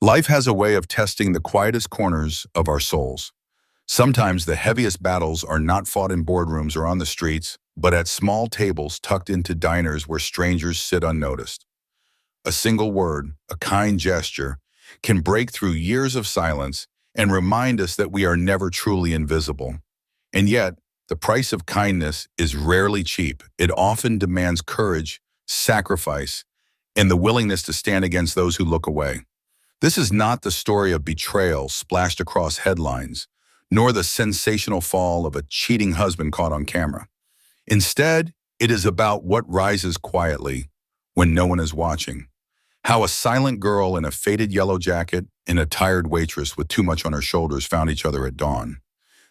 Life has a way of testing the quietest corners of our souls. Sometimes the heaviest battles are not fought in boardrooms or on the streets, but at small tables tucked into diners where strangers sit unnoticed. A single word, a kind gesture, can break through years of silence and remind us that we are never truly invisible. And yet, the price of kindness is rarely cheap. It often demands courage, sacrifice, and the willingness to stand against those who look away. This is not the story of betrayal splashed across headlines, nor the sensational fall of a cheating husband caught on camera. Instead, it is about what rises quietly when no one is watching. How a silent girl in a faded yellow jacket and a tired waitress with too much on her shoulders found each other at dawn.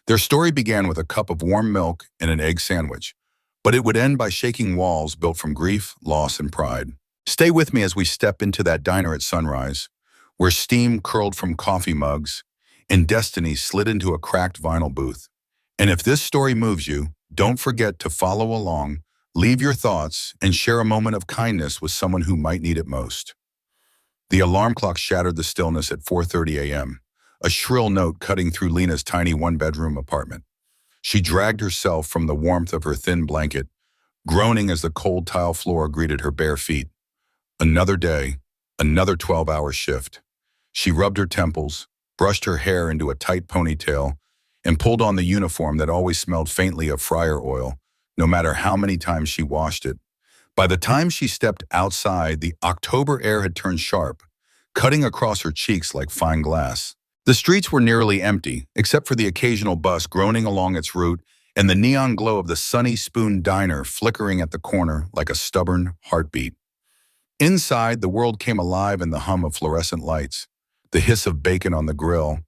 Their story began with a cup of warm milk and an egg sandwich, but it would end by shaking walls built from grief, loss, and pride. Stay with me as we step into that diner at sunrise, where steam curled from coffee mugs and destiny slid into a cracked vinyl booth. And if this story moves you, don't forget to follow along, leave your thoughts, and share a moment of kindness with someone who might need it most. The alarm clock shattered the stillness at 4:30 a.m., a shrill note cutting through Lena's tiny one-bedroom apartment. She dragged herself from the warmth of her thin blanket, groaning as the cold tile floor greeted her bare feet. Another day, another 12-hour shift. She rubbed her temples, brushed her hair into a tight ponytail, and pulled on the uniform that always smelled faintly of fryer oil, no matter how many times she washed it. By the time she stepped outside, the October air had turned sharp, cutting across her cheeks like fine glass. The streets were nearly empty, except for the occasional bus groaning along its route and the neon glow of the Sunny Spoon Diner flickering at the corner like a stubborn heartbeat. Inside, the world came alive in the hum of fluorescent lights, the hiss of bacon on the grill,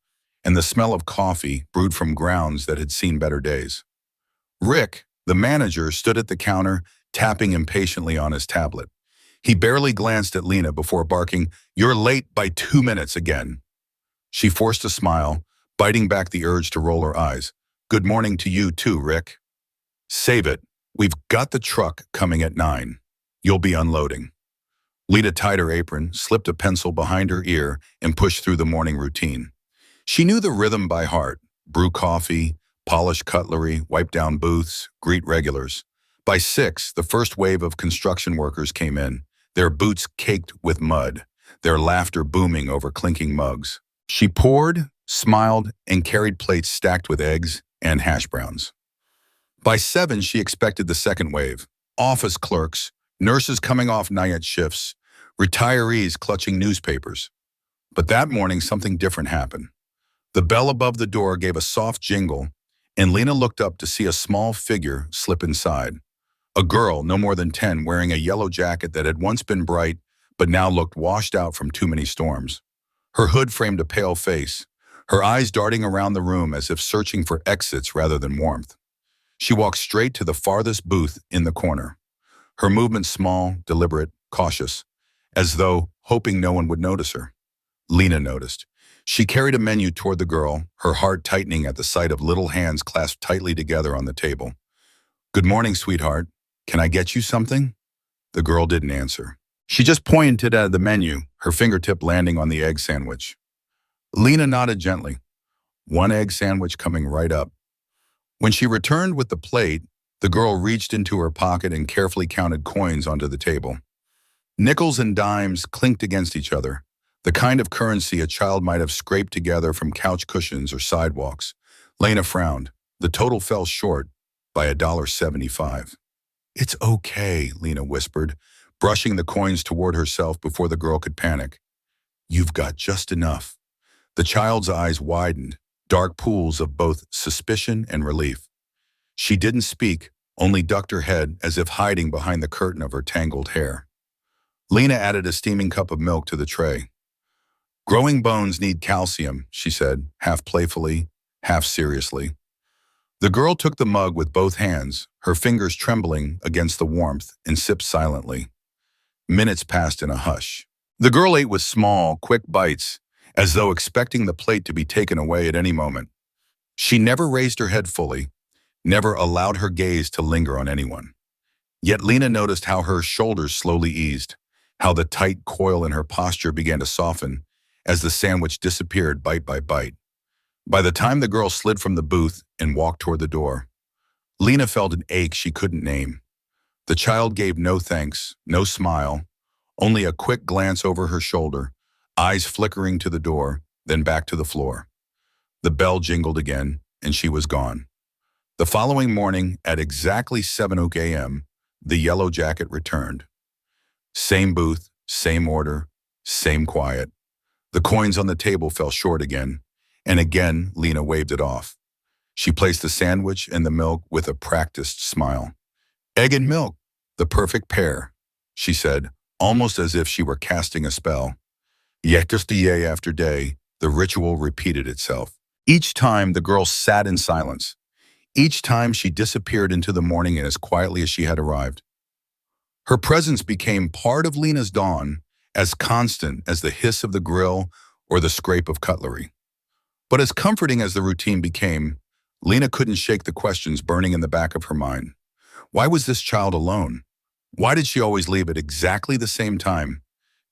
and the smell of coffee brewed from grounds that had seen better days. Rick, the manager, stood at the counter, tapping impatiently on his tablet. He barely glanced at Lena before barking, "You're late by 2 minutes again." She forced a smile, biting back the urge to roll her eyes. "Good morning to you too, Rick." "Save it. We've got the truck coming at 9. You'll be unloading." Lena tied her apron, slipped a pencil behind her ear, and pushed through the morning routine. She knew the rhythm by heart: brew coffee, polish cutlery, wipe down booths, greet regulars. By 6, the first wave of construction workers came in, their boots caked with mud, their laughter booming over clinking mugs. She poured, smiled, and carried plates stacked with eggs and hash browns. By 7, she expected the second wave: office clerks, nurses coming off night shifts, retirees clutching newspapers. But that morning, something different happened. The bell above the door gave a soft jingle, and Lena looked up to see a small figure slip inside. A girl, no more than 10, wearing a yellow jacket that had once been bright, but now looked washed out from too many storms. Her hood framed a pale face, her eyes darting around the room as if searching for exits rather than warmth. She walked straight to the farthest booth in the corner, her movements small, deliberate, cautious, as though hoping no one would notice her. Lena noticed. She carried a menu toward the girl, her heart tightening at the sight of little hands clasped tightly together on the table. "Good morning, sweetheart. Can I get you something?" The girl didn't answer. She just pointed at the menu, her fingertip landing on the egg sandwich. Lena nodded gently. One egg sandwich coming right up. When she returned with the plate, the girl reached into her pocket and carefully counted coins onto the table. Nickels and dimes clinked against each other, the kind of currency a child might have scraped together from couch cushions or sidewalks. Lena frowned. The total fell short by $1.75. "It's okay," Lena whispered, brushing the coins toward herself before the girl could panic. "You've got just enough." The child's eyes widened, dark pools of both suspicion and relief. She didn't speak, only ducked her head as if hiding behind the curtain of her tangled hair. Lena added a steaming cup of milk to the tray. "Growing bones need calcium," she said, half playfully, half seriously. The girl took the mug with both hands, her fingers trembling against the warmth, and sipped silently. Minutes passed in a hush. The girl ate with small, quick bites, as though expecting the plate to be taken away at any moment. She never raised her head fully, never allowed her gaze to linger on anyone. Yet Lena noticed how her shoulders slowly eased, how the tight coil in her posture began to soften, as the sandwich disappeared bite by bite. By the time the girl slid from the booth and walked toward the door, Lena felt an ache she couldn't name. The child gave no thanks, no smile, only a quick glance over her shoulder, eyes flickering to the door, then back to the floor. The bell jingled again, and she was gone. The following morning, at exactly 7 a.m., the yellow jacket returned. Same booth, same order, same quiet. The coins on the table fell short again, and again Lena waved it off. She placed the sandwich and the milk with a practiced smile. "Egg and milk, the perfect pair," she said, almost as if she were casting a spell. Yet just day after day, the ritual repeated itself. Each time the girl sat in silence. Each time she disappeared into the morning as quietly as she had arrived. Her presence became part of Lena's dawn, as constant as the hiss of the grill or the scrape of cutlery. But as comforting as the routine became, Lena couldn't shake the questions burning in the back of her mind. Why was this child alone? Why did she always leave at exactly the same time,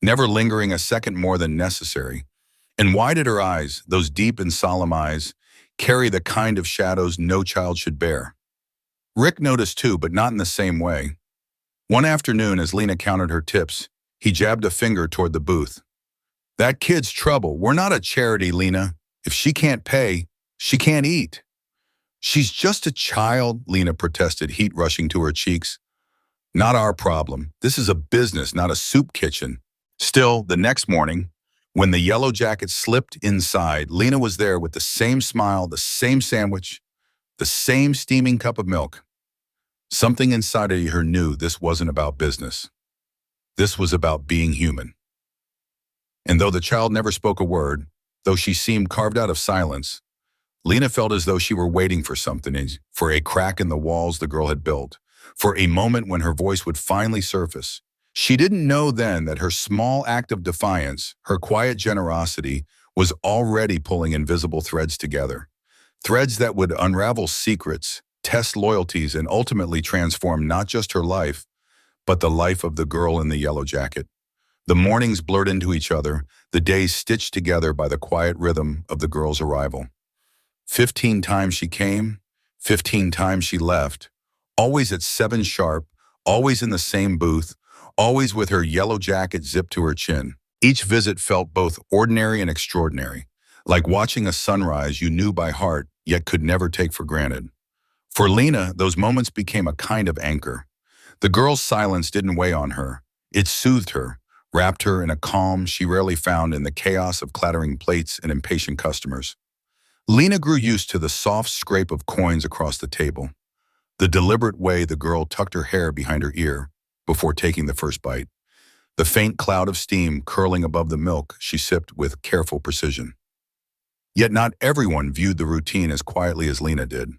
never lingering a second more than necessary? And why did her eyes, those deep and solemn eyes, carry the kind of shadows no child should bear? Rick noticed too, but not in the same way. One afternoon, as Lena counted her tips, he jabbed a finger toward the booth. "That kid's trouble. We're not a charity, Lena. If she can't pay, she can't eat." "She's just a child," Lena protested, heat rushing to her cheeks. "Not our problem. This is a business, not a soup kitchen." Still, the next morning, when the yellow jacket slipped inside, Lena was there with the same smile, the same sandwich, the same steaming cup of milk. Something inside of her knew this wasn't about business. This was about being human. And though the child never spoke a word, though she seemed carved out of silence, Lena felt as though she were waiting for something, for a crack in the walls the girl had built, for a moment when her voice would finally surface. She didn't know then that her small act of defiance, her quiet generosity, was already pulling invisible threads together. Threads that would unravel secrets, test loyalties, and ultimately transform not just her life, but the life of the girl in the yellow jacket. The mornings blurred into each other, the days stitched together by the quiet rhythm of the girl's arrival. 15 times she came, 15 times she left, always at 7 sharp, always in the same booth, always with her yellow jacket zipped to her chin. Each visit felt both ordinary and extraordinary, like watching a sunrise you knew by heart yet could never take for granted. For Lena, those moments became a kind of anchor. The girl's silence didn't weigh on her. It soothed her, wrapped her in a calm she rarely found in the chaos of clattering plates and impatient customers. Lena grew used to the soft scrape of coins across the table, the deliberate way the girl tucked her hair behind her ear before taking the first bite, the faint cloud of steam curling above the milk she sipped with careful precision. Yet not everyone viewed the routine as quietly as Lena did.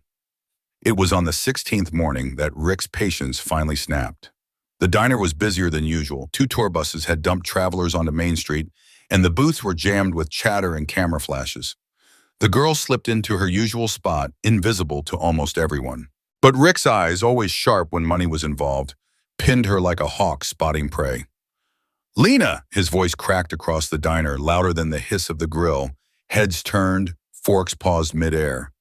It was on the 16th morning that Rick's patience finally snapped. The diner was busier than usual. 2 tour buses had dumped travelers onto Main Street, and the booths were jammed with chatter and camera flashes. The girl slipped into her usual spot, invisible to almost everyone. But Rick's eyes, always sharp when money was involved, pinned her like a hawk spotting prey. "Lena!" His voice cracked across the diner, louder than the hiss of the grill. Heads turned, forks paused midair.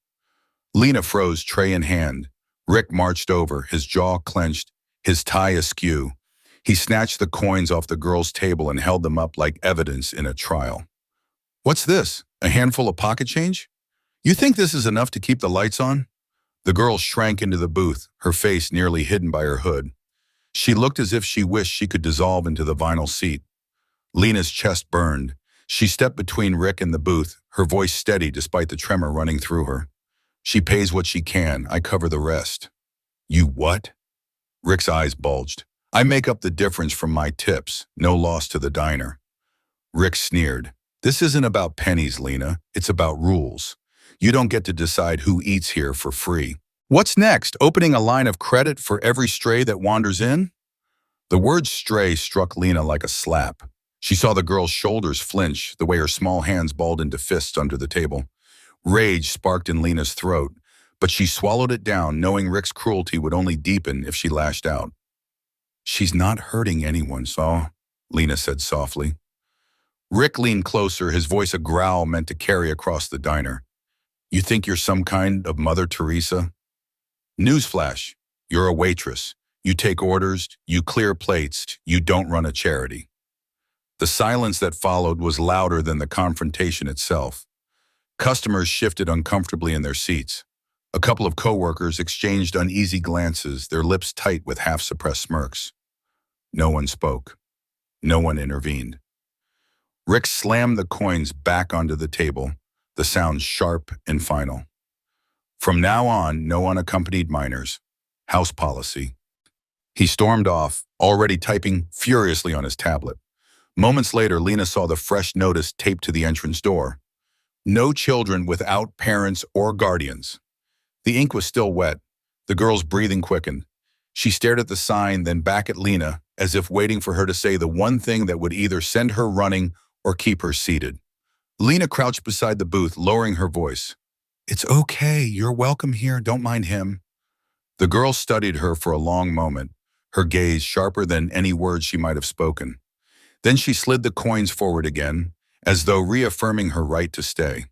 Lena froze, tray in hand. Rick marched over, his jaw clenched, his tie askew. He snatched the coins off the girl's table and held them up like evidence in a trial. "What's this? A handful of pocket change? You think this is enough to keep the lights on?" The girl shrank into the booth, her face nearly hidden by her hood. She looked as if she wished she could dissolve into the vinyl seat. Lena's chest burned. She stepped between Rick and the booth, her voice steady despite the tremor running through her. "She pays what she can. I cover the rest." "You what?" Rick's eyes bulged. "I make up the difference from my tips. No loss to the diner." Rick sneered. "This isn't about pennies, Lena. It's about rules. You don't get to decide who eats here for free." "What's next? Opening a line of credit for every stray that wanders in?" The word stray struck Lena like a slap. She saw the girl's shoulders flinch, the way her small hands balled into fists under the table. Rage sparked in Lena's throat, but she swallowed it down, knowing Rick's cruelty would only deepen if she lashed out. "She's not hurting anyone, so," Lena said softly. Rick leaned closer, his voice a growl meant to carry across the diner. You think you're some kind of Mother Teresa? Newsflash, you're a waitress. You take orders, you clear plates, you don't run a charity. The silence that followed was louder than the confrontation itself. Customers shifted uncomfortably in their seats. A couple of coworkers exchanged uneasy glances, their lips tight with half-suppressed smirks. No one spoke. No one intervened. Rick slammed the coins back onto the table, the sound sharp and final. From now on, no unaccompanied minors. House policy. He stormed off, already typing furiously on his tablet. Moments later, Lena saw the fresh notice taped to the entrance door. No children without parents or guardians. The ink was still wet. The girl's breathing quickened. She stared at the sign, then back at Lena, as if waiting for her to say the one thing that would either send her running or keep her seated. Lena crouched beside the booth, lowering her voice. It's okay, you're welcome here, don't mind him. The girl studied her for a long moment, her gaze sharper than any words she might have spoken. Then she slid the coins forward again, as though reaffirming her right to stay.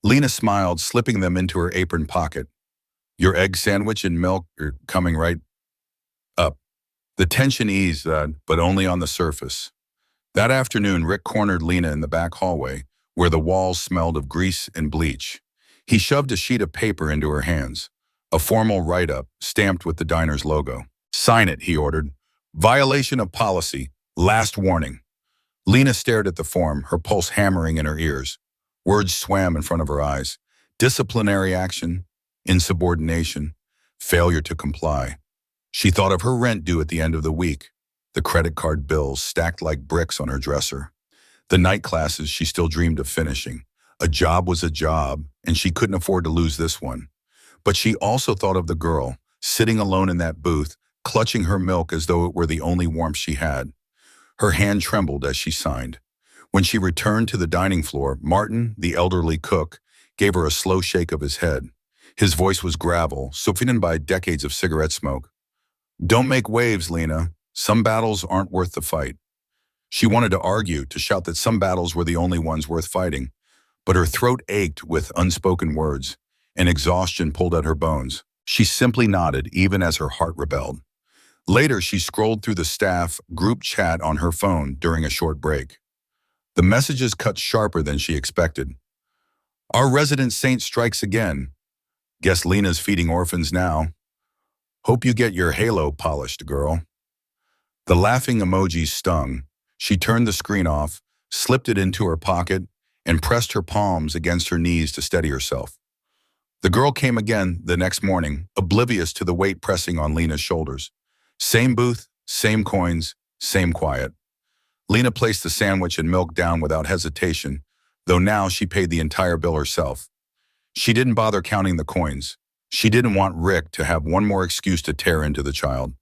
Lena smiled, slipping them into her apron pocket. Your egg sandwich and milk are coming right up. The tension eased, but only on the surface. That afternoon, Rick cornered Lena in the back hallway, where the walls smelled of grease and bleach. He shoved a sheet of paper into her hands, a formal write-up stamped with the diner's logo. Sign it, he ordered. Violation of policy. Last warning. Lena stared at the form, her pulse hammering in her ears. Words swam in front of her eyes. Disciplinary action, insubordination, failure to comply. She thought of her rent due at the end of the week, the credit card bills stacked like bricks on her dresser, the night classes she still dreamed of finishing. A job was a job, and she couldn't afford to lose this one. But she also thought of the girl, sitting alone in that booth, clutching her milk as though it were the only warmth she had. Her hand trembled as she signed. When she returned to the dining floor, Martin, the elderly cook, gave her a slow shake of his head. His voice was gravel, softened by decades of cigarette smoke. Don't make waves, Lena. Some battles aren't worth the fight. She wanted to argue, to shout that some battles were the only ones worth fighting, but her throat ached with unspoken words, and exhaustion pulled at her bones. She simply nodded, even as her heart rebelled. Later, she scrolled through the staff group chat on her phone during a short break. The messages cut sharper than she expected. Our resident saint strikes again. Guess Lena's feeding orphans now. Hope you get your halo polished, girl. The laughing emojis stung. She turned the screen off, slipped it into her pocket, and pressed her palms against her knees to steady herself. The girl came again the next morning, oblivious to the weight pressing on Lena's shoulders. Same booth, same coins, same quiet. Lena placed the sandwich and milk down without hesitation, though now she paid the entire bill herself. She didn't bother counting the coins. She didn't want Rick to have one more excuse to tear into the child.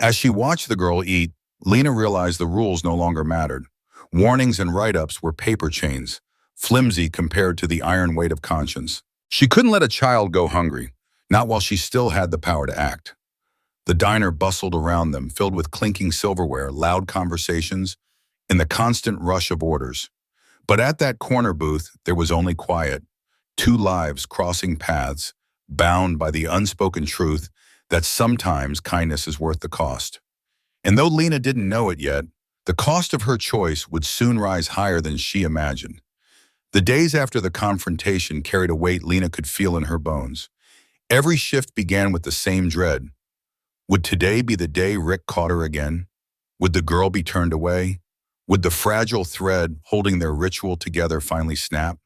As she watched the girl eat, Lena realized the rules no longer mattered. Warnings and write-ups were paper chains, flimsy compared to the iron weight of conscience. She couldn't let a child go hungry, not while she still had the power to act. The diner bustled around them, filled with clinking silverware, loud conversations, and the constant rush of orders. But at that corner booth, there was only quiet, two lives crossing paths, bound by the unspoken truth that sometimes kindness is worth the cost. And though Lena didn't know it yet, the cost of her choice would soon rise higher than she imagined. The days after the confrontation carried a weight Lena could feel in her bones. Every shift began with the same dread. Would today be the day Rick caught her again? Would the girl be turned away? Would the fragile thread holding their ritual together finally snap?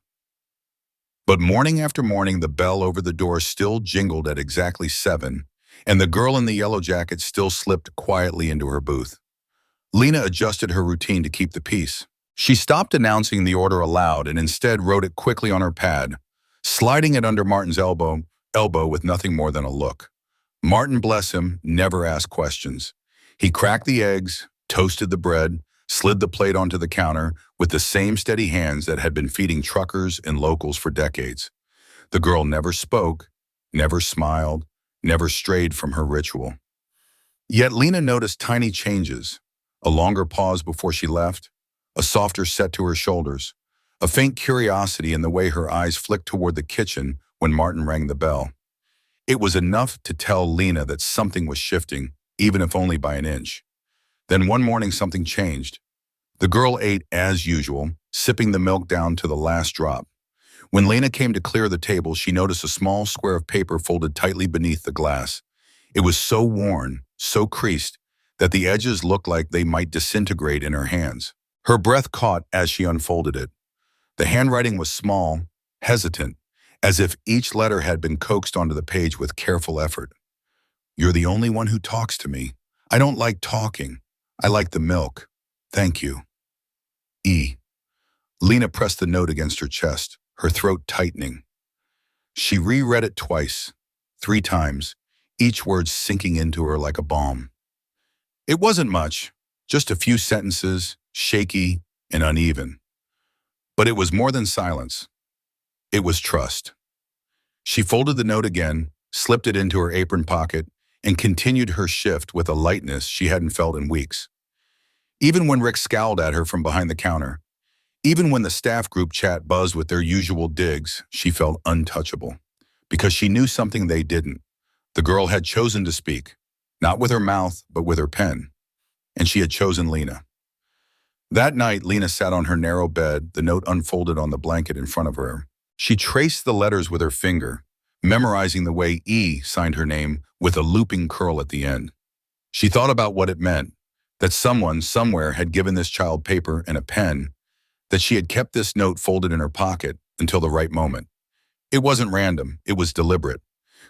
But morning after morning, the bell over the door still jingled at exactly 7, and the girl in the yellow jacket still slipped quietly into her booth. Lena adjusted her routine to keep the peace. She stopped announcing the order aloud and instead wrote it quickly on her pad, sliding it under Martin's elbow with nothing more than a look. Martin, bless him, never asked questions. He cracked the eggs, toasted the bread, slid the plate onto the counter with the same steady hands that had been feeding truckers and locals for decades. The girl never spoke, never smiled, never strayed from her ritual. Yet Lena noticed tiny changes, a longer pause before she left, a softer set to her shoulders, a faint curiosity in the way her eyes flicked toward the kitchen when Martin rang the bell. It was enough to tell Lena that something was shifting, even if only by an inch. Then one morning something changed. The girl ate as usual, sipping the milk down to the last drop. When Lena came to clear the table, she noticed a small square of paper folded tightly beneath the glass. It was so worn, so creased, that the edges looked like they might disintegrate in her hands. Her breath caught as she unfolded it. The handwriting was small, hesitant, as if each letter had been coaxed onto the page with careful effort. "You're the only one who talks to me. I don't like talking. I like the milk. Thank you. E." Lena pressed the note against her chest, her throat tightening. She reread it twice, 3 times, each word sinking into her like a balm. It wasn't much, just a few sentences, shaky and uneven. But it was more than silence. It was trust. She folded the note again, slipped it into her apron pocket, and continued her shift with a lightness she hadn't felt in weeks. Even when Rick scowled at her from behind the counter, even when the staff group chat buzzed with their usual digs, she felt untouchable. Because she knew something they didn't. The girl had chosen to speak, not with her mouth, but with her pen. And she had chosen Lena. That night, Lena sat on her narrow bed, the note unfolded on the blanket in front of her. She traced the letters with her finger, memorizing the way E signed her name with a looping curl at the end. She thought about what it meant, that someone, somewhere, had given this child paper and a pen, that she had kept this note folded in her pocket until the right moment. It wasn't random, it was deliberate.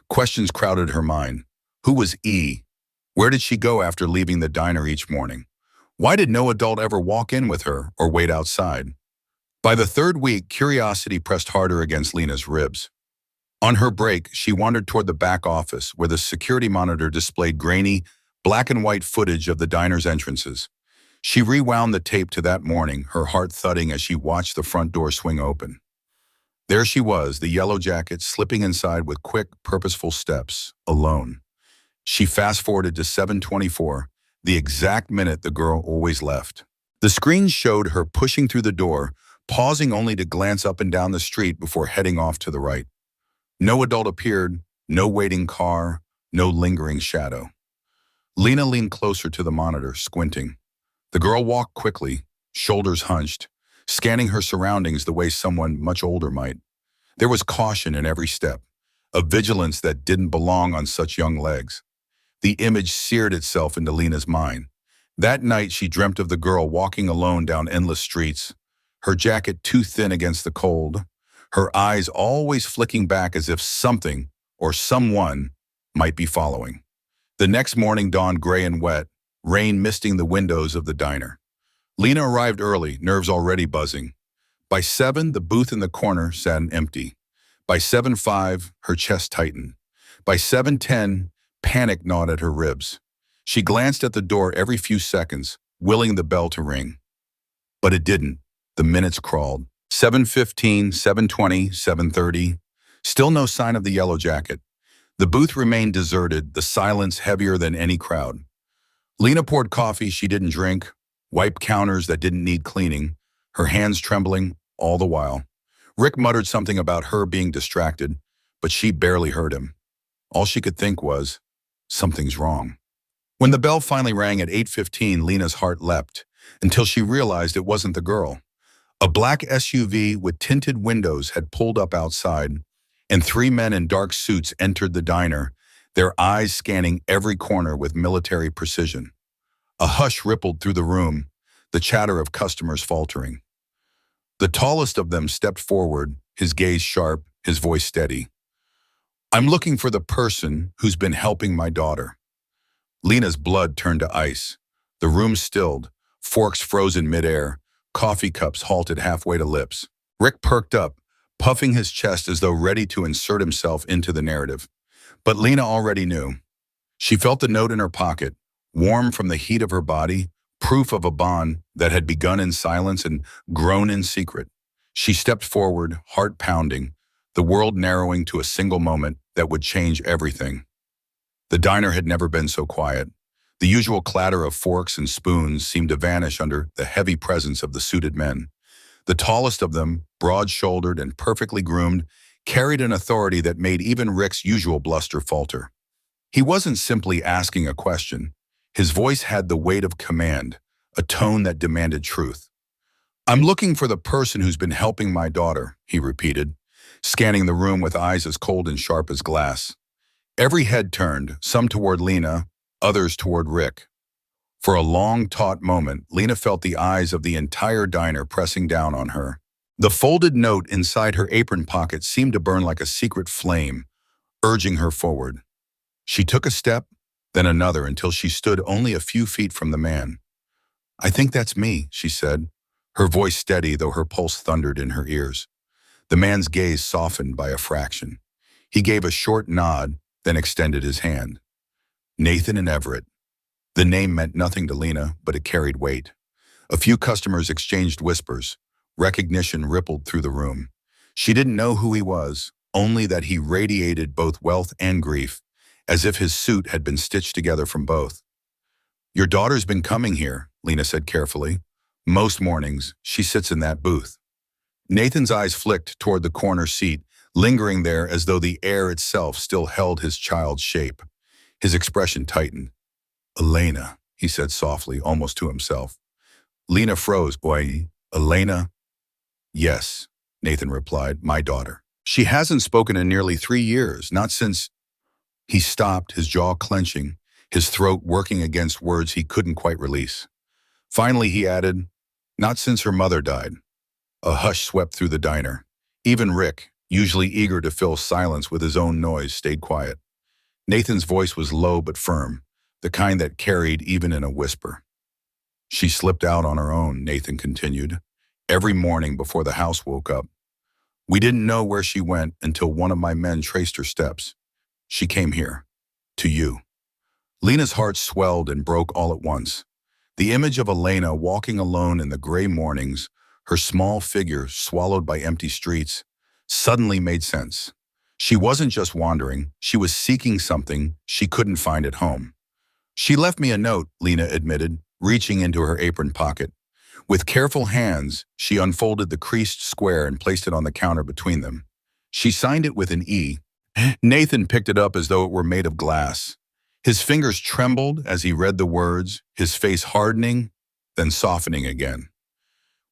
Questions crowded her mind. Who was E? Where did she go after leaving the diner each morning? Why did no adult ever walk in with her or wait outside? By the 3rd week, curiosity pressed harder against Lena's ribs. On her break, she wandered toward the back office where the security monitor displayed grainy, black and white footage of the diner's entrances. She rewound the tape to that morning, her heart thudding as she watched the front door swing open. There she was, the yellow jacket, slipping inside with quick, purposeful steps, alone. She fast-forwarded to 7:24, the exact minute the girl always left. The screen showed her pushing through the door, pausing only to glance up and down the street before heading off to the right. No adult appeared, no waiting car, no lingering shadow. Lena leaned closer to the monitor, squinting. The girl walked quickly, shoulders hunched, scanning her surroundings the way someone much older might. There was caution in every step, a vigilance that didn't belong on such young legs. The image seared itself into Lena's mind. That night she dreamt of the girl walking alone down endless streets, her jacket too thin against the cold, her eyes always flicking back as if something or someone might be following. The next morning dawned gray and wet, rain misting the windows of the diner. Lena arrived early, nerves already buzzing. By 7, the booth in the corner sat empty. By 7:05, her chest tightened. By 7:10, panic gnawed at her ribs. She glanced at the door every few seconds, willing the bell to ring. But it didn't. The minutes crawled. 7:15, 7:20, 7:30. Still no sign of the yellow jacket. The booth remained deserted, the silence heavier than any crowd. Lena poured coffee she didn't drink, wiped counters that didn't need cleaning, her hands trembling all the while. Rick muttered something about her being distracted, but she barely heard him. All she could think was, something's wrong. When the bell finally rang at 8:15, Lena's heart leapt, until she realized it wasn't the girl. A black SUV with tinted windows had pulled up outside, and 3 men in dark suits entered the diner, their eyes scanning every corner with military precision. A hush rippled through the room, the chatter of customers faltering. The tallest of them stepped forward, his gaze sharp, his voice steady. "I'm looking for the person who's been helping my daughter." Lena's blood turned to ice. The room stilled, forks frozen midair, coffee cups halted halfway to lips. Rick perked up, puffing his chest as though ready to insert himself into the narrative. But Lena already knew. She felt the note in her pocket, warm from the heat of her body, proof of a bond that had begun in silence and grown in secret. She stepped forward, heart pounding, the world narrowing to a single moment that would change everything. The diner had never been so quiet. The usual clatter of forks and spoons seemed to vanish under the heavy presence of the suited men. The tallest of them, broad-shouldered and perfectly groomed, carried an authority that made even Rick's usual bluster falter. He wasn't simply asking a question. His voice had the weight of command, a tone that demanded truth. "I'm looking for the person who's been helping my daughter," he repeated, scanning the room with eyes as cold and sharp as glass. Every head turned, some toward Lena, others toward Rick. For a long, taut moment, Lena felt the eyes of the entire diner pressing down on her. The folded note inside her apron pocket seemed to burn like a secret flame, urging her forward. She took a step, then another, until she stood only a few feet from the man. "I think that's me," she said, her voice steady though her pulse thundered in her ears. The man's gaze softened by a fraction. He gave a short nod, then extended his hand. Nathan and Everett. The name meant nothing to Lena, but it carried weight. A few customers exchanged whispers. Recognition rippled through the room. She didn't know who he was, only that he radiated both wealth and grief, as if his suit had been stitched together from both. "Your daughter's been coming here," Lena said carefully. "Most mornings, she sits in that booth." Nathan's eyes flicked toward the corner seat, lingering there as though the air itself still held his child's shape. His expression tightened. "Elena," he said softly, almost to himself. Lena froze. "Boy, Elena?" "Yes," Nathan replied, "my daughter. She hasn't spoken in nearly 3 years, not since—" He stopped, his jaw clenching, his throat working against words he couldn't quite release. Finally, he added, "Not since her mother died." A hush swept through the diner. Even Rick, usually eager to fill silence with his own noise, stayed quiet. Nathan's voice was low but firm, the kind that carried even in a whisper. "She slipped out on her own," Nathan continued, "every morning before the house woke up. We didn't know where she went until one of my men traced her steps. She came here. To you." Lena's heart swelled and broke all at once. The image of Elena walking alone in the gray mornings, her small figure swallowed by empty streets, suddenly made sense. She wasn't just wandering, she was seeking something she couldn't find at home. "She left me a note," Lena admitted, reaching into her apron pocket. With careful hands, she unfolded the creased square and placed it on the counter between them. She signed it with an E. Nathan picked it up as though it were made of glass. His fingers trembled as he read the words, his face hardening, then softening again.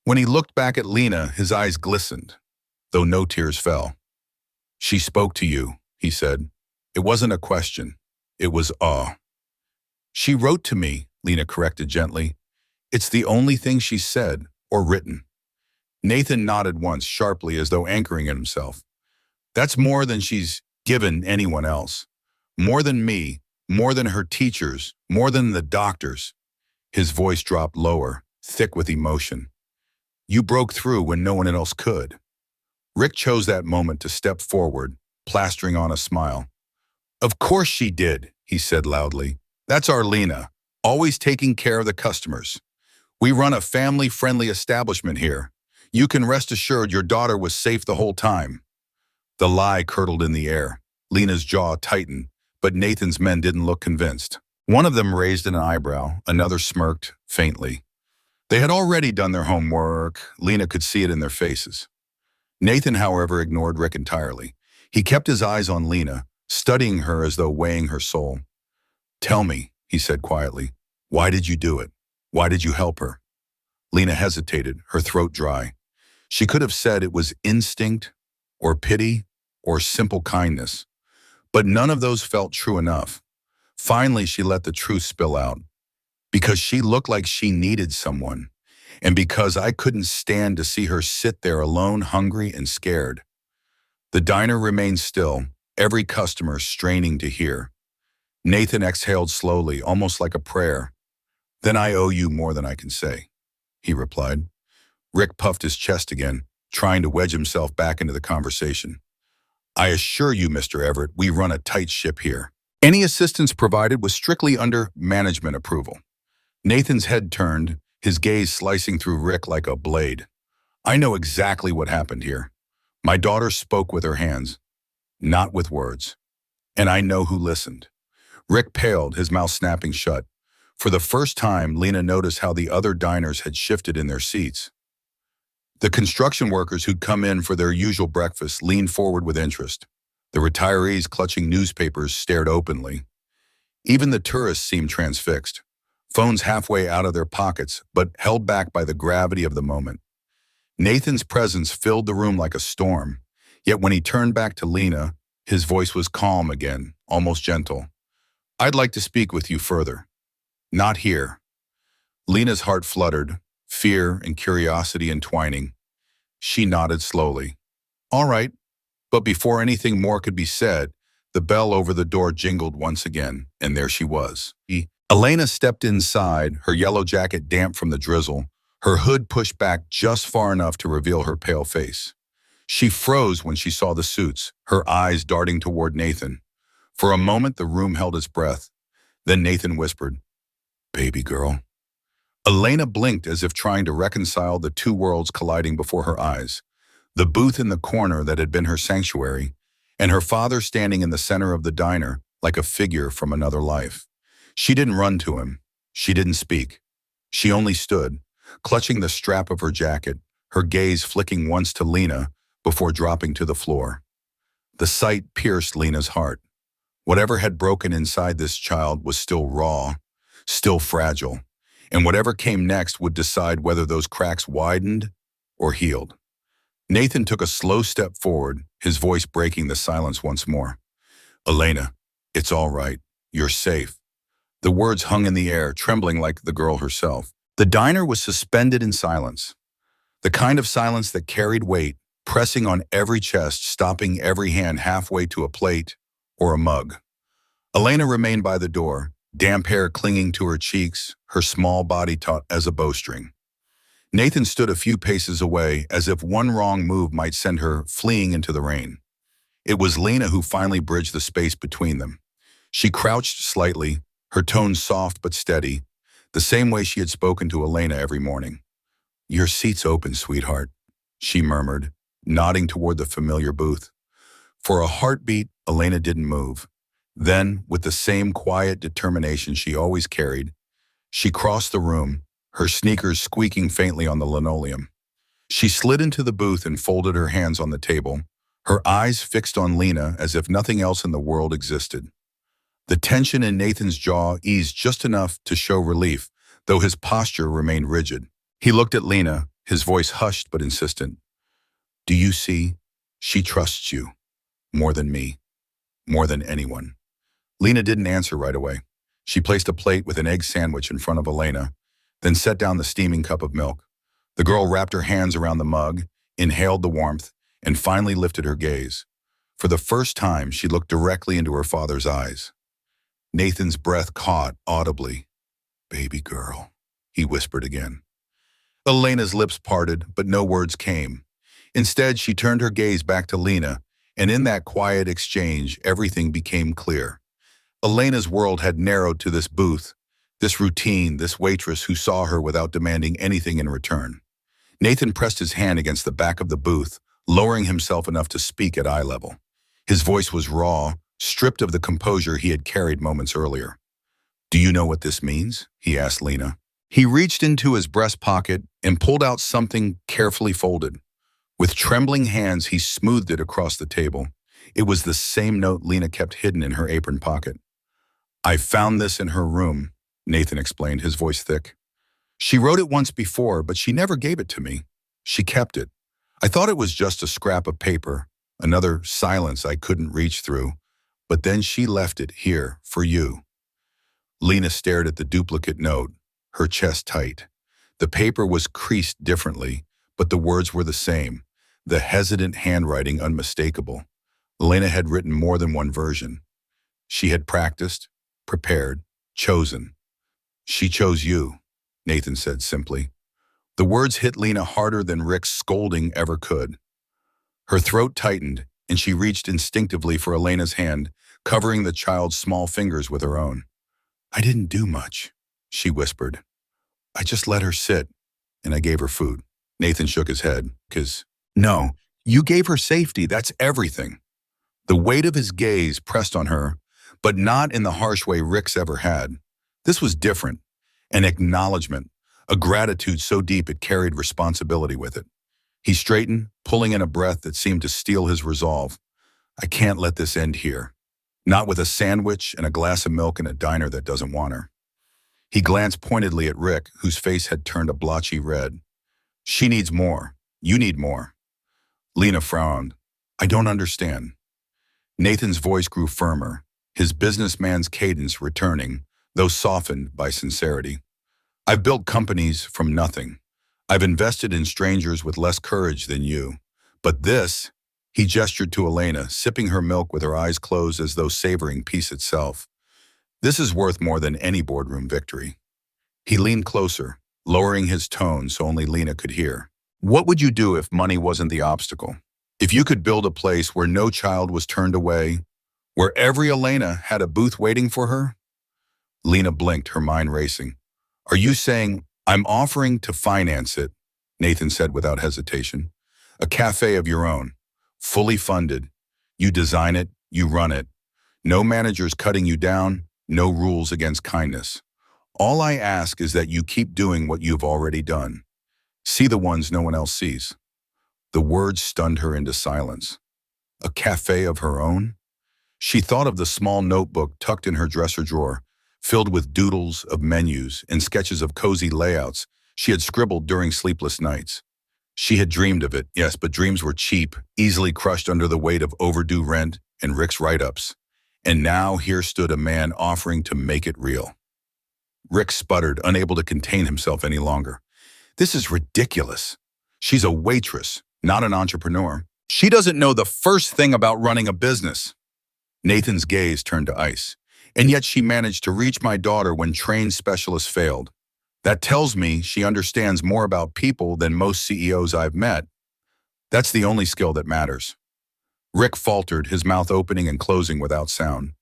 When he looked back at Lena, his eyes glistened, though no tears fell. "She spoke to you," he said. "It wasn't a question. It was awe." "She wrote to me," Lena corrected gently. "It's the only thing she said or written." Nathan nodded once sharply as though anchoring in himself. "That's more than she's given anyone else. More than me, more than her teachers, more than the doctors." His voice dropped lower, thick with emotion. "You broke through when no one else could." Rick chose that moment to step forward, plastering on a smile. "Of course she did," he said loudly. "That's our Lena, always taking care of the customers. We run a family-friendly establishment here. You can rest assured your daughter was safe the whole time." The lie curdled in the air. Lena's jaw tightened, but Nathan's men didn't look convinced. One of them raised an eyebrow, another smirked faintly. They had already done their homework. Lena could see it in their faces. Nathan, however, ignored Rick entirely. He kept his eyes on Lena, studying her as though weighing her soul. "Tell me," he said quietly, "why did you do it? Why did you help her?" Lena hesitated, her throat dry. She could have said it was instinct, or pity, or simple kindness. But none of those felt true enough. Finally, she let the truth spill out. "Because she looked like she needed someone. And because I couldn't stand to see her sit there alone, hungry and scared." The diner remained still, every customer straining to hear. Nathan exhaled slowly, almost like a prayer. "Then I owe you more than I can say," he replied. Rick puffed his chest again, trying to wedge himself back into the conversation. "I assure you, Mr. Everett, we run a tight ship here. Any assistance provided was strictly under management approval." Nathan's head turned, his gaze slicing through Rick like a blade. "I know exactly what happened here. My daughter spoke with her hands, not with words. And I know who listened." Rick paled, his mouth snapping shut. For the first time, Lena noticed how the other diners had shifted in their seats. The construction workers who'd come in for their usual breakfast leaned forward with interest. The retirees clutching newspapers stared openly. Even the tourists seemed transfixed, phones halfway out of their pockets, but held back by the gravity of the moment. Nathan's presence filled the room like a storm, yet when he turned back to Lena, his voice was calm again, almost gentle. "I'd like to speak with you further." "Not here." Lena's heart fluttered, fear and curiosity entwining. She nodded slowly. "All right." But before anything more could be said, the bell over the door jingled once again, and there she was. Elena stepped inside, her yellow jacket damp from the drizzle, her hood pushed back just far enough to reveal her pale face. She froze when she saw the suits, her eyes darting toward Nathan. For a moment, the room held its breath. Then Nathan whispered, "Baby girl." Elena blinked as if trying to reconcile the two worlds colliding before her eyes. The booth in the corner that had been her sanctuary, and her father standing in the center of the diner like a figure from another life. She didn't run to him. She didn't speak. She only stood, clutching the strap of her jacket, her gaze flicking once to Lena before dropping to the floor. The sight pierced Lena's heart. Whatever had broken inside this child was still raw, still fragile, and whatever came next would decide whether those cracks widened or healed. Nathan took a slow step forward, his voice breaking the silence once more. "Elena, it's all right. You're safe." The words hung in the air, trembling like the girl herself. The diner was suspended in silence, the kind of silence that carried weight, pressing on every chest, stopping every hand halfway to a plate or a mug. Elena remained by the door, damp hair clinging to her cheeks, her small body taut as a bowstring. Nathan stood a few paces away, as if one wrong move might send her fleeing into the rain. It was Lena who finally bridged the space between them. She crouched slightly, her tone soft but steady, the same way she had spoken to Elena every morning. "Your seat's open, sweetheart," she murmured, nodding toward the familiar booth. For a heartbeat, Elena didn't move. Then, with the same quiet determination she always carried, she crossed the room, her sneakers squeaking faintly on the linoleum. She slid into the booth and folded her hands on the table, her eyes fixed on Lena as if nothing else in the world existed. The tension in Nathan's jaw eased just enough to show relief, though his posture remained rigid. He looked at Lena, his voice hushed but insistent. "Do you see? She trusts you. More than me. More than anyone." Lena didn't answer right away. She placed a plate with an egg sandwich in front of Elena, then set down the steaming cup of milk. The girl wrapped her hands around the mug, inhaled the warmth, and finally lifted her gaze. For the first time, she looked directly into her father's eyes. Nathan's breath caught audibly. "Baby girl," he whispered again. Elena's lips parted, but no words came. Instead, she turned her gaze back to Lena, and in that quiet exchange, everything became clear. Elena's world had narrowed to this booth, this routine, this waitress who saw her without demanding anything in return. Nathan pressed his hand against the back of the booth, lowering himself enough to speak at eye level. His voice was raw, stripped of the composure he had carried moments earlier. "Do you know what this means?" he asked Lena. He reached into his breast pocket and pulled out something carefully folded. With trembling hands, he smoothed it across the table. It was the same note Lena kept hidden in her apron pocket. "I found this in her room," Nathan explained, his voice thick. "She wrote it once before, but she never gave it to me. She kept it. I thought it was just a scrap of paper, another silence I couldn't reach through. But then she left it here for you." Lena stared at the duplicate note, her chest tight. The paper was creased differently, but the words were the same, the hesitant handwriting unmistakable. Lena had written more than one version. She had practiced, prepared, chosen. "She chose you," Nathan said simply. The words hit Lena harder than Rick's scolding ever could. Her throat tightened, and she reached instinctively for Elena's hand, covering the child's small fingers with her own. "I didn't do much," she whispered. "I just let her sit, and I gave her food." Nathan shook his head, "No, you gave her safety, that's everything." The weight of his gaze pressed on her, but not in the harsh way Rick's ever had. This was different, An acknowledgement, a gratitude so deep it carried responsibility with it. He straightened, pulling in a breath that seemed to steel his resolve. I can't let this end here. Not with a sandwich and a glass of milk in a diner that doesn't want her. He glanced pointedly at Rick, whose face had turned a blotchy red. She needs more. You need more. Lena frowned. I don't understand. Nathan's voice grew firmer, his businessman's cadence returning, though softened by sincerity. I've built companies from nothing. I've invested in strangers with less courage than you. But this, he gestured to Elena, sipping her milk with her eyes closed as though savoring peace itself. This is worth more than any boardroom victory. He leaned closer, lowering his tone so only Lena could hear. What would you do if money wasn't the obstacle? If you could build a place where no child was turned away, where every Elena had a booth waiting for her? Lena blinked, her mind racing. Are you saying, I'm offering to finance it, Nathan said without hesitation. A cafe of your own, fully funded. You design it, you run it. No managers cutting you down, no rules against kindness. All I ask is that you keep doing what you've already done. See the ones no one else sees. The words stunned her into silence. A cafe of her own? She thought of the small notebook tucked in her dresser drawer, filled with doodles of menus and sketches of cozy layouts she had scribbled during sleepless nights. She had dreamed of it, yes, but dreams were cheap, easily crushed under the weight of overdue rent and Rick's write-ups. And now here stood a man offering to make it real. Rick sputtered, unable to contain himself any longer. This is ridiculous. She's a waitress, not an entrepreneur. She doesn't know the first thing about running a business. Nathan's gaze turned to ice. And yet she managed to reach my daughter when trained specialists failed. That tells me she understands more about people than most CEOs I've met. That's the only skill that matters. Rick faltered, his mouth opening and closing without sound.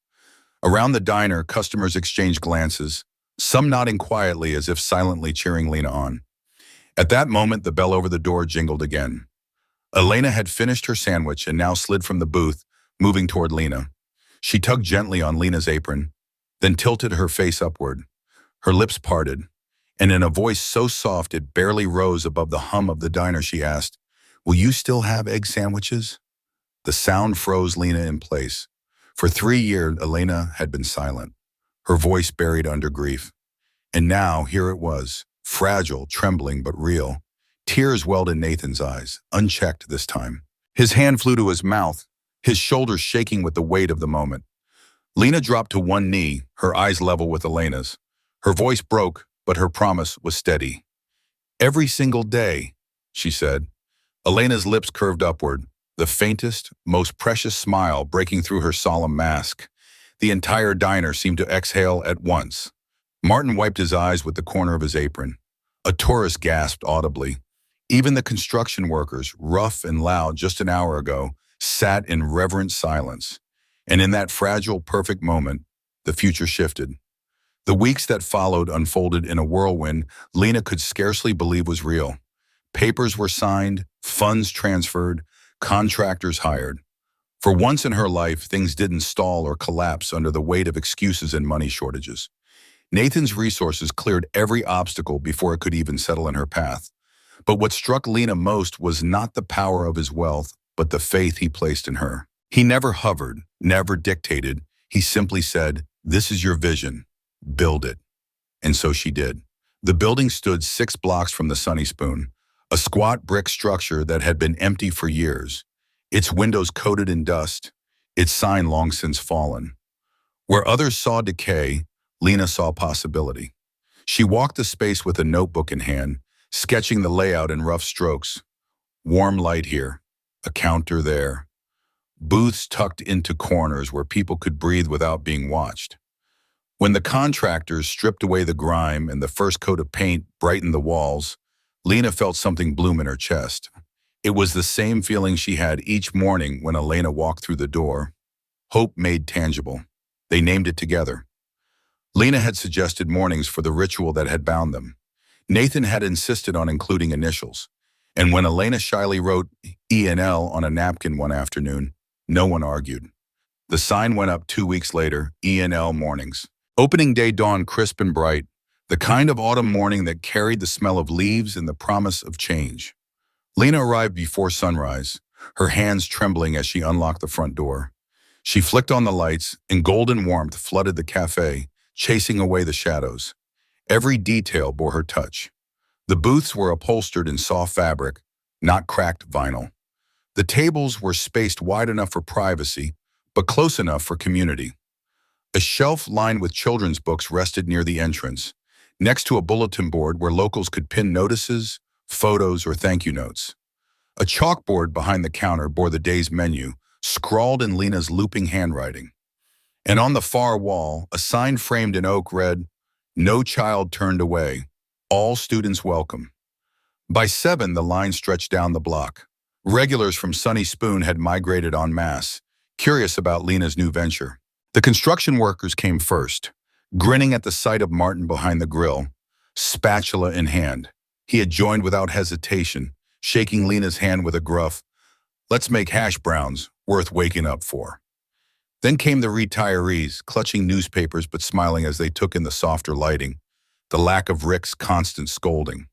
Around the diner, customers exchanged glances, some nodding quietly as if silently cheering Lena on. At that moment, the bell over the door jingled again. Elena had finished her sandwich and now slid from the booth, moving toward Lena. She tugged gently on Lena's apron, then tilted her face upward. Her lips parted, and in a voice so soft it barely rose above the hum of the diner, she asked, Will you still have egg sandwiches? The sound froze Lena in place. For 3 years, Elena had been silent, her voice buried under grief. And now, here it was, fragile, trembling, but real. Tears welled in Nathan's eyes, unchecked this time. His hand flew to his mouth, his shoulders shaking with the weight of the moment. Lena dropped to one knee, her eyes level with Elena's. Her voice broke, but her promise was steady. Every single day, she said. Elena's lips curved upward, the faintest, most precious smile breaking through her solemn mask. The entire diner seemed to exhale at once. Martin wiped his eyes with the corner of his apron. A tourist gasped audibly. Even the construction workers, rough and loud just an hour ago, sat in reverent silence. And in that fragile, perfect moment, the future shifted. The weeks that followed unfolded in a whirlwind Lena could scarcely believe was real. Papers were signed, funds transferred, contractors hired. For once in her life, things didn't stall or collapse under the weight of excuses and money shortages. Nathan's resources cleared every obstacle before it could even settle in her path. But what struck Lena most was not the power of his wealth, but the faith he placed in her. He never hovered, never dictated. He simply said, This is your vision. Build it. And so she did. The building stood 6 blocks from the Sunny Spoon, a squat brick structure that had been empty for years, its windows coated in dust, its sign long since fallen. Where others saw decay, Lena saw possibility. She walked the space with a notebook in hand, sketching the layout in rough strokes. Warm light here, a counter there. Booths tucked into corners where people could breathe without being watched. When the contractors stripped away the grime and the first coat of paint brightened the walls, Lena felt something bloom in her chest. It was the same feeling she had each morning when Elena walked through the door. Hope made tangible. They named it together. Lena had suggested mornings for the ritual that had bound them. Nathan had insisted on including initials. And when Elena shyly wrote E&L on a napkin one afternoon, no one argued. The sign went up 2 weeks later, E&L mornings. Opening day dawned crisp and bright, The kind of autumn morning that carried the smell of leaves and the promise of change. Lena arrived before sunrise, her hands trembling as she unlocked the front door. She flicked on the lights, and golden warmth flooded the café, chasing away the shadows. Every detail bore her touch. The booths were upholstered in soft fabric, not cracked vinyl. The tables were spaced wide enough for privacy, but close enough for community. A shelf lined with children's books rested near the entrance, next to a bulletin board where locals could pin notices, photos, or thank you notes. A chalkboard behind the counter bore the day's menu, scrawled in Lena's looping handwriting. And on the far wall, a sign framed in oak read, "No child turned away. All students welcome." By 7, the line stretched down the block. Regulars from Sunny Spoon had migrated en masse, curious about Lena's new venture. The construction workers came first, grinning at the sight of Martin behind the grill, spatula in hand. He had joined without hesitation, shaking Lena's hand with a gruff, "Let's make hash browns, worth waking up for." Then came the retirees, clutching newspapers but smiling as they took in the softer lighting, the lack of Rick's constant scolding.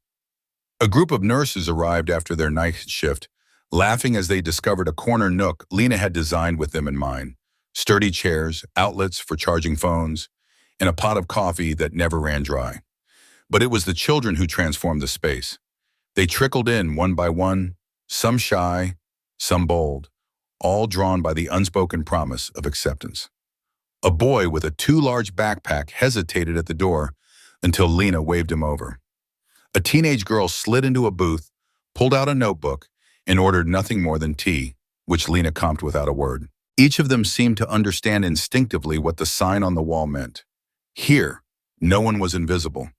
A group of nurses arrived after their night shift, laughing as they discovered a corner nook Lena had designed with them in mind. Sturdy chairs, outlets for charging phones, and a pot of coffee that never ran dry. But it was the children who transformed the space. They trickled in one by one, some shy, some bold, all drawn by the unspoken promise of acceptance. A boy with a too large backpack hesitated at the door until Lena waved him over. A teenage girl slid into a booth, pulled out a notebook, and ordered nothing more than tea, which Lena comped without a word. Each of them seemed to understand instinctively what the sign on the wall meant. Here, no one was invisible.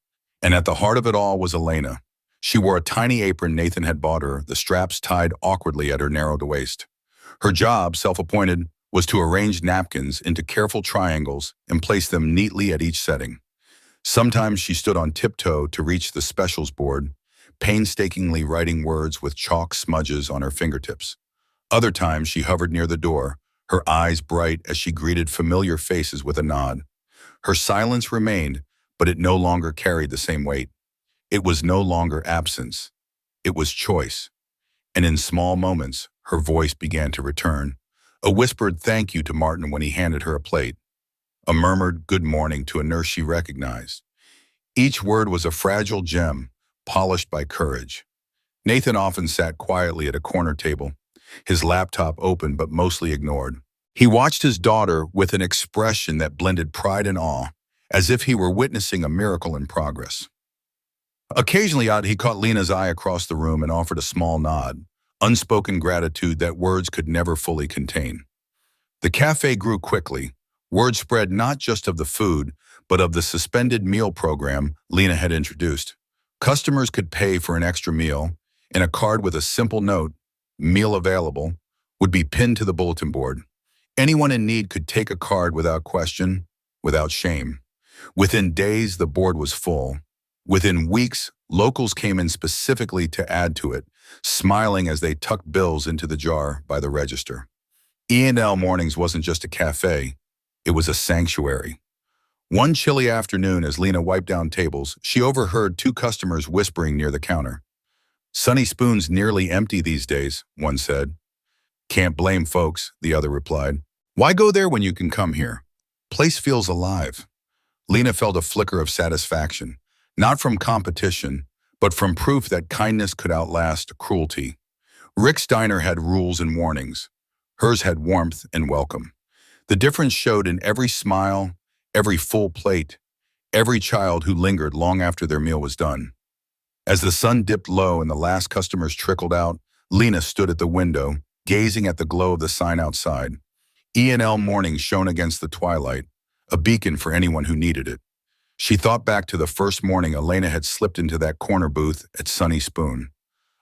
And at the heart of it all was Elena. She wore a tiny apron Nathan had bought her, the straps tied awkwardly at her narrowed waist. Her job, self-appointed, was to arrange napkins into careful triangles and place them neatly at each setting. Sometimes she stood on tiptoe to reach the specials board, painstakingly writing words with chalk smudges on her fingertips. Other times she hovered near the door, her eyes bright as she greeted familiar faces with a nod. Her silence remained, but it no longer carried the same weight. It was no longer absence. It was choice. And in small moments, her voice began to return. A whispered thank you to Martin when he handed her a plate. A murmured good morning to a nurse she recognized. Each word was a fragile gem, polished by courage. Nathan often sat quietly at a corner table, his laptop open but mostly ignored. He watched his daughter with an expression that blended pride and awe, as if he were witnessing a miracle in progress. Occasionally he caught Lena's eye across the room and offered a small nod, unspoken gratitude that words could never fully contain. The cafe grew quickly. Word spread not just of the food, but of the suspended meal program Lena had introduced. Customers could pay for an extra meal, and a card with a simple note, "Meal available," would be pinned to the bulletin board. Anyone in need could take a card without question, without shame. Within days, the board was full. Within weeks, locals came in specifically to add to it, smiling as they tucked bills into the jar by the register. E&L Mornings wasn't just a cafe, it was a sanctuary. One chilly afternoon, as Lena wiped down tables, she overheard 2 customers whispering near the counter. "Sunny Spoon's nearly empty these days," one said. "Can't blame folks," the other replied. "Why go there when you can come here? Place feels alive." Lena felt a flicker of satisfaction, not from competition, but from proof that kindness could outlast cruelty. Rick's diner had rules and warnings. Hers had warmth and welcome. The difference showed in every smile, every full plate, every child who lingered long after their meal was done. As the sun dipped low and the last customers trickled out, Lena stood at the window, gazing at the glow of the sign outside. E&L Mornings shone against the twilight, a beacon for anyone who needed it. She thought back to the first morning Elena had slipped into that corner booth at Sunny Spoon.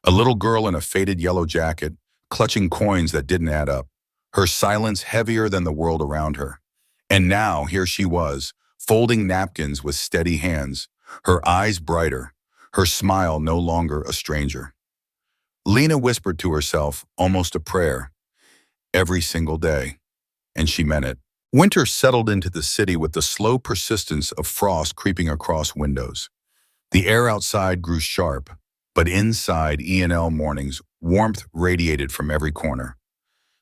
A little girl in a faded yellow jacket, clutching coins that didn't add up, her silence heavier than the world around her. And now here she was, folding napkins with steady hands, her eyes brighter, her smile no longer a stranger. Lena whispered to herself, almost a prayer, "Every single day," and she meant it. Winter settled into the city with the slow persistence of frost creeping across windows. The air outside grew sharp, but inside E&L mornings, warmth radiated from every corner.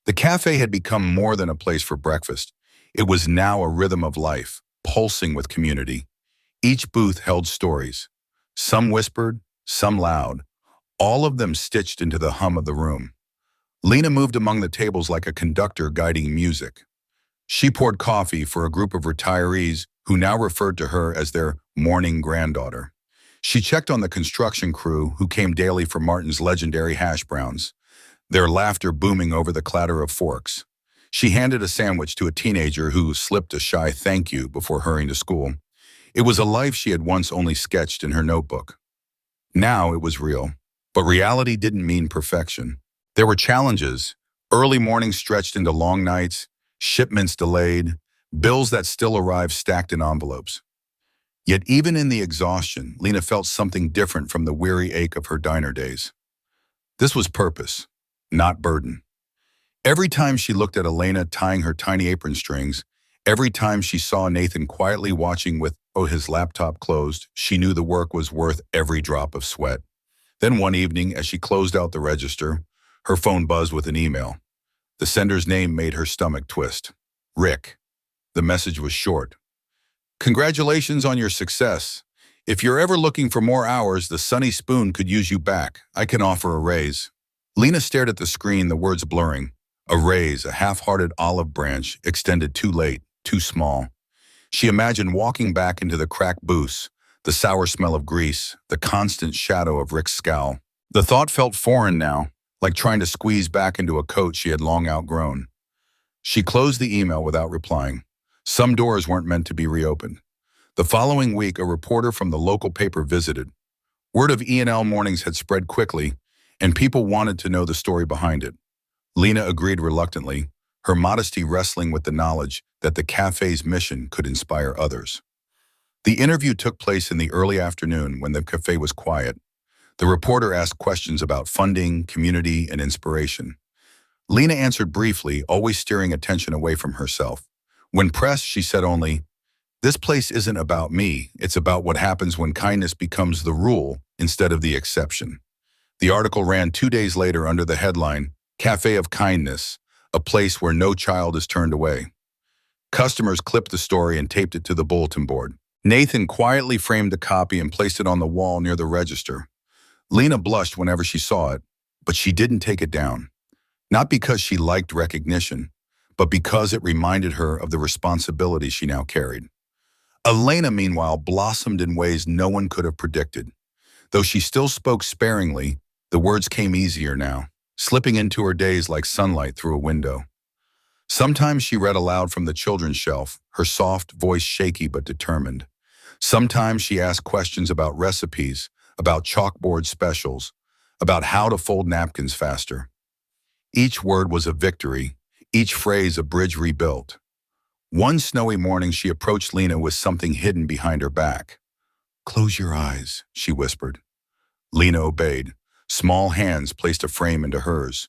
The cafe had become more than a place for breakfast. It was now a rhythm of life, pulsing with community. Each booth held stories. Some whispered, some loud, all of them stitched into the hum of the room. Lena moved among the tables like a conductor guiding music. She poured coffee for a group of retirees who now referred to her as their morning granddaughter. She checked on the construction crew who came daily for Martin's legendary hash browns, their laughter booming over the clatter of forks. She handed a sandwich to a teenager who slipped a shy thank you before hurrying to school. It was a life she had once only sketched in her notebook. Now it was real, but reality didn't mean perfection. There were challenges, early mornings stretched into long nights, shipments delayed, bills that still arrived stacked in envelopes. Yet even in the exhaustion, Lena felt something different from the weary ache of her diner days. This was purpose, not burden. Every time she looked at Elena tying her tiny apron strings, every time she saw Nathan quietly watching with his laptop closed, she knew the work was worth every drop of sweat. Then one evening, as she closed out the register, her phone buzzed with an email. The sender's name made her stomach twist. Rick. The message was short. Congratulations on your success. If you're ever looking for more hours, the Sunny Spoon could use you back. I can offer a raise. Lena stared at the screen, the words blurring. A raise, a half-hearted olive branch, extended too late, too small. She imagined walking back into the cracked booths, the sour smell of grease, the constant shadow of Rick's scowl. The thought felt foreign now, like trying to squeeze back into a coat she had long outgrown. She closed the email without replying. Some doors weren't meant to be reopened. The following week, a reporter from the local paper visited. Word of E&L mornings had spread quickly, and people wanted to know the story behind it. Lena agreed reluctantly, her modesty wrestling with the knowledge that the cafe's mission could inspire others. The interview took place in the early afternoon when the cafe was quiet. The reporter asked questions about funding, community, and inspiration. Lena answered briefly, always steering attention away from herself. When pressed, she said only, "This place isn't about me. It's about what happens when kindness becomes the rule instead of the exception." The article ran 2 days later under the headline, Cafe of Kindness, a place where no child is turned away. Customers clipped the story and taped it to the bulletin board. Nathan quietly framed a copy and placed it on the wall near the register. Lena blushed whenever she saw it, but she didn't take it down. Not because she liked recognition, but because it reminded her of the responsibility she now carried. Elena, meanwhile, blossomed in ways no one could have predicted. Though she still spoke sparingly, the words came easier now, slipping into her days like sunlight through a window. Sometimes she read aloud from the children's shelf, her soft voice shaky but determined. Sometimes she asked questions about recipes, about chalkboard specials, about how to fold napkins faster. Each word was a victory, each phrase a bridge rebuilt. One snowy morning, she approached Lena with something hidden behind her back. "Close your eyes," she whispered. Lena obeyed. Small hands placed a frame into hers.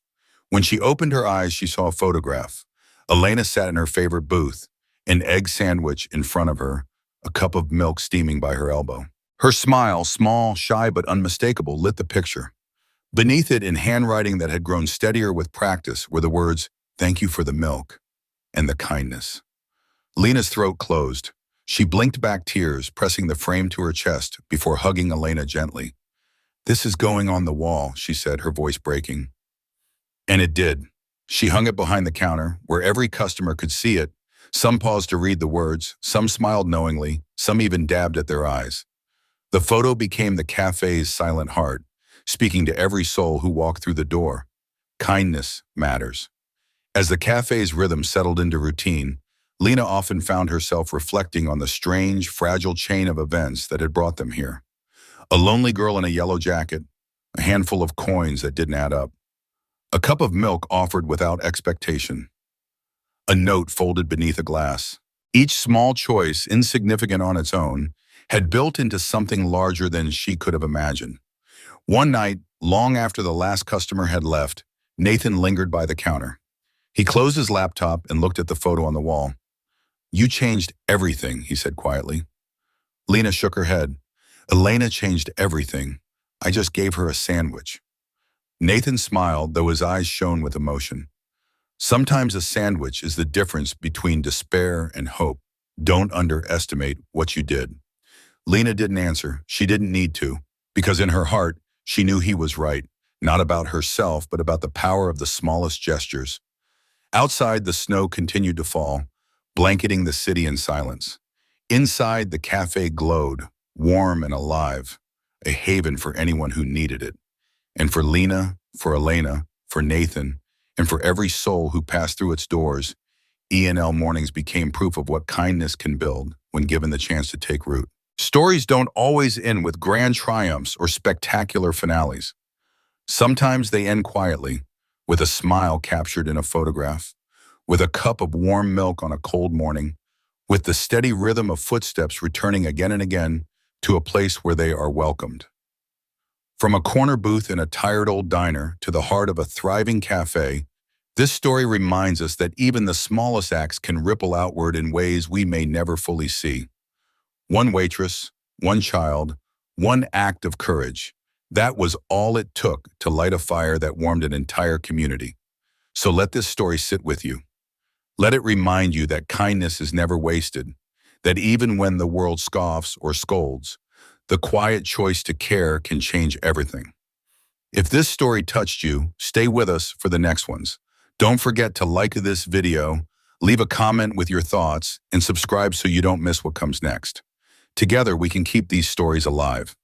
When she opened her eyes, she saw a photograph. Elena sat in her favorite booth, an egg sandwich in front of her, a cup of milk steaming by her elbow. Her smile, small, shy, but unmistakable, lit the picture. Beneath it, in handwriting that had grown steadier with practice, were the words, "Thank you for the milk," and the kindness. Lena's throat closed. She blinked back tears, pressing the frame to her chest before hugging Elena gently. "This is going on the wall," she said, her voice breaking. And it did. She hung it behind the counter, where every customer could see it. Some paused to read the words, some smiled knowingly, some even dabbed at their eyes. The photo became the cafe's silent heart, speaking to every soul who walked through the door. Kindness matters. As the cafe's rhythm settled into routine, Lena often found herself reflecting on the strange, fragile chain of events that had brought them here. A lonely girl in a yellow jacket, a handful of coins that didn't add up, a cup of milk offered without expectation, a note folded beneath a glass. Each small choice, insignificant on its own, had built into something larger than she could have imagined. One night, long after the last customer had left, Nathan lingered by the counter. He closed his laptop and looked at the photo on the wall. You changed everything, he said quietly. Lena shook her head. Elena changed everything. I just gave her a sandwich. Nathan smiled, though his eyes shone with emotion. Sometimes a sandwich is the difference between despair and hope. Don't underestimate what you did. Lena didn't answer. She didn't need to, because in her heart, she knew he was right, not about herself, but about the power of the smallest gestures. Outside, the snow continued to fall, blanketing the city in silence. Inside, the cafe glowed, warm and alive, a haven for anyone who needed it. And for Lena, for Elena, for Nathan, and for every soul who passed through its doors, E&L mornings became proof of what kindness can build when given the chance to take root. Stories don't always end with grand triumphs or spectacular finales. Sometimes they end quietly, with a smile captured in a photograph, with a cup of warm milk on a cold morning, with the steady rhythm of footsteps returning again and again to a place where they are welcomed. From a corner booth in a tired old diner to the heart of a thriving cafe, this story reminds us that even the smallest acts can ripple outward in ways we may never fully see. One waitress, one child, one act of courage. That was all it took to light a fire that warmed an entire community. So let this story sit with you. Let it remind you that kindness is never wasted, that even when the world scoffs or scolds, the quiet choice to care can change everything. If this story touched you, stay with us for the next ones. Don't forget to like this video, leave a comment with your thoughts, and subscribe so you don't miss what comes next. Together, we can keep these stories alive.